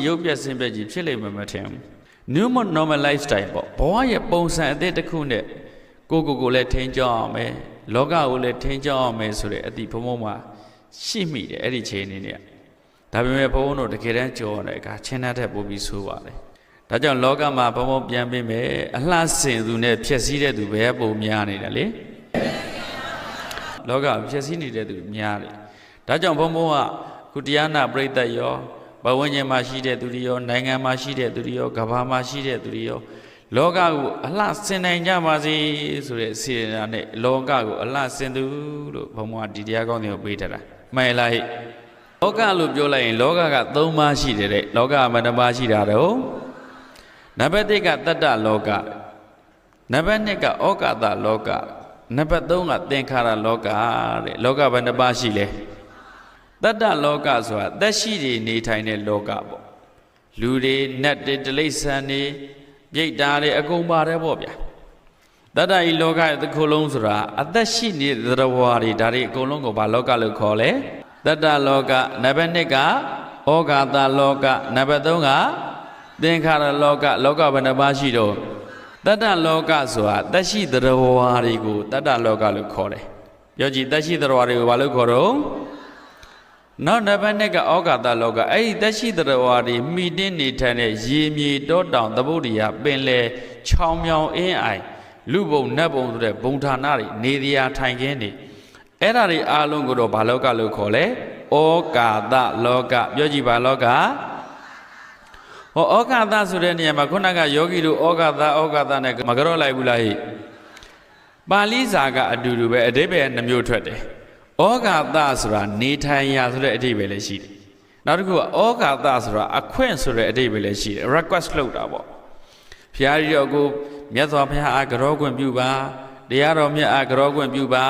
ရုပ်ပြဆင်းပြကြီးဖြစ်လိမ့်မယ်မထင်ဘူး new normal lifestyle ပေါ့ဘဝရဲ့ပုံစံအသစ်တစ်ခုနဲ့ကိုလည်းထိန်းကျောင်းအောင်မယ်လောကကိုလည်းထိန်းကျောင်းအောင်မယ်ဆိုတဲ့အသည့်ဘုံဘုံမှာရှိမိတယ်အဲ့ဒီချိန်အနေနဲ့ဒါပေမဲ့ဘုံဘုံတို့တကယ်တမ်းကြော်တဲ့အခါချင်းတဲ့ထက်ပိုပြီးဆိုးပါတယ်ဒါကြောင့်လောကမှာဘုံဘုံပြန်ပြီးမယ်အလှဆင်သူနဲ့ဖြည့်ဆည်းတဲ့သူပဲပုံများနေတယ်လေလောကဖြည့်ဆည်းနေတဲ့သူများတယ်ဒါကြောင့်ဘုံဘုံကခုတရားနာပရိသတ်ရောဘဝဉ္ဇဉ်မှာရှိတဲ့သူတွေရောနိုင်ငံမှာရှိတဲ့သူတွေရောကမ္ဘာမှာရှိတဲ့သူတွေရောလောကကိုအလှဆင်နိုင်ကြပါစေဆိုတဲ့စေတနာနဲ့လောကကိုအလှဆင်သူလို့ဘုံဘုံကဒီတရားကောင်းတွေကိုပေးထားတာမှန်လားဟဲ့လောကလို့ပြောလိုက်ရင်လောကက၃ပါးရှိတယ်တဲ့လောကမနှစ်ပါးရှိတာတော့နံပါတ်1ကတတ္တလောကနံပါတ်2ကဩကာသလောကနံပါတ်3ကသင်္ခါရလောကတဲ့လောကဘယ်နှပါးရှိလဲတတ္တလောကဆိုတာသက်ရှိတွေနေထိုင်တဲ့လောကပေါ့လူတွေနတ်တွေတိရစ္ဆာန်တွေပြိတ္တာတွေအကုန်ပါတယ်ပေါ့ဗျာတတ္တဤလောကရဲ့တစ်ခုလုံးဆိုတာအသက်ရှိနေတဲ့သရဝါတွေဒါတွေအကုန်လုံးကိုဘာလောကလို့ခေါ်လဲတတ္တလောကနံပါတ်2ကဩဃာတလောကနံပါတ်3ကသင်္ခါရလောကလောကဘယ်နှပါးရှိတော့တတ္တလောကဆိုတာသက်ရှိသရဝါတွေကိုတတ္တလောကလို့ခေါ်တယ်ပြောကြည့်သက်ရှိသရဝါတွေကိုဘာလို့ခေါ်တော့နောက်နံပါတ်2ကဩဃာတလောကအဲ့ဒီသက်ရှိသရဝါတွေမိတင်းနေထိုင်တဲ့ရေမြေတောတောင်သမုဒ္ဒရာပင်လယ်ချောင်းမြောင်အင်းအိုင်လူဘုံနတ်ဘုံဆိုတဲ့ဘုံဌာနတွေနေရာထိုင်ခင်းတွေအဲ့ဒါတွေအားလုံးကိုတော့ဘာလောကလို့ခေါ်လဲဩကာသလောကပြောကြည့်ပါလောကဟောဩကာသဆိုတဲ့နေရာမှာခုနကယောဂီတို့ဩကာသနဲ့မကြော့လိုက်ဘူးလားဟိပါဠိစာကအတူတူပဲအဓိပ္ပာယ်နှမျိုးထွက်တယ်ဩကာသဆိုတာနေထိုင်ရာဆိုတဲ့အဓိပ္ပာယ်လည်းရှိတယ်နောက်တစ်ခုကဩကာသဆိုတာအခွင့်ဆိုတဲ့အဓိပ္ပာယ်လည်းရှိတယ် request လုပ်တာပေါ့ဘုရားကြီးတော်ကိုမြတ်စွာဘုရားအားကြောခွင့်ပြုပါတရားတော်မြတ်အားကြောခွင့်ပြုပါ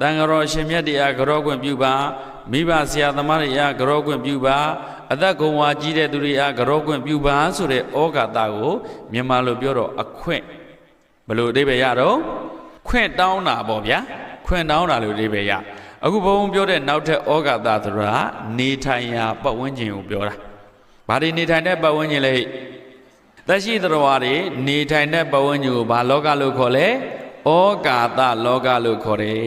တန်ဃာတော်ရှင်မြတ်တရားကြောခွင့်ပြုပါမိဘဆရာသမားတွေအားကြောခွင့်ပြုပါအသက်ကုံဝါကြီးတဲ့သူတွေအားကြောခွင့်ပြုပါဆိုတဲ့ဩဃာတကိုမြန်မာလိုပြောတော့အခွင့်ဘယ်လိုအဓိပ္ပာယ်ရတော့ခွင့်တောင်းတာပေါ့ဗျာခွင့်တောင်းတာလို့အဓိပ္ပာယ်ရအခုဘုံပြောတဲ့နောက်ထပ်ဩဃာတဆိုတာနေထိုင်ရာပတ်ဝန်းကျင်ကိုပြောတာဘာတွေနေထိုင်တဲ့ပတ်ဝန်းကျင်လဲသက်ရှိသတ္တဝါတွေနေထိုင်တဲ့ပတ်ဝန်းကျင်ကိုဘာလောကလို့ခေါ်လဲဩကာသလောကလို့ခေါ်တယ်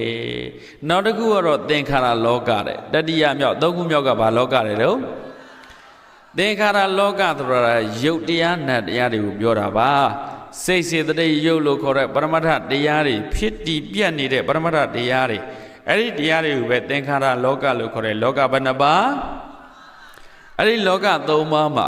နောက်တစ်ခုကတော့သင်္ခါရလောကတဲ့တတိယမြောက်သုံးခုမြောက်ကဘာလောကတဲ့တော့သင်္ခါရလောကဆိုတာရုပ်တရားနတ်တရားတွေကိုပြောတာပါစိတ်စေတသိက်ရုပ်လို့ခေါ်တဲ့ပရမတ္ထတရားတွေဖြစ်တည်ပြတ်နေတဲ့ပရမတ္ထတရားတွေအဲ့ဒီတရားတွေကိုပဲသင်္ခါရလောကလို့ခေါ်တယ်လောကဘယ်နှပါအဲ့ဒီလောက၃ပါးမှာ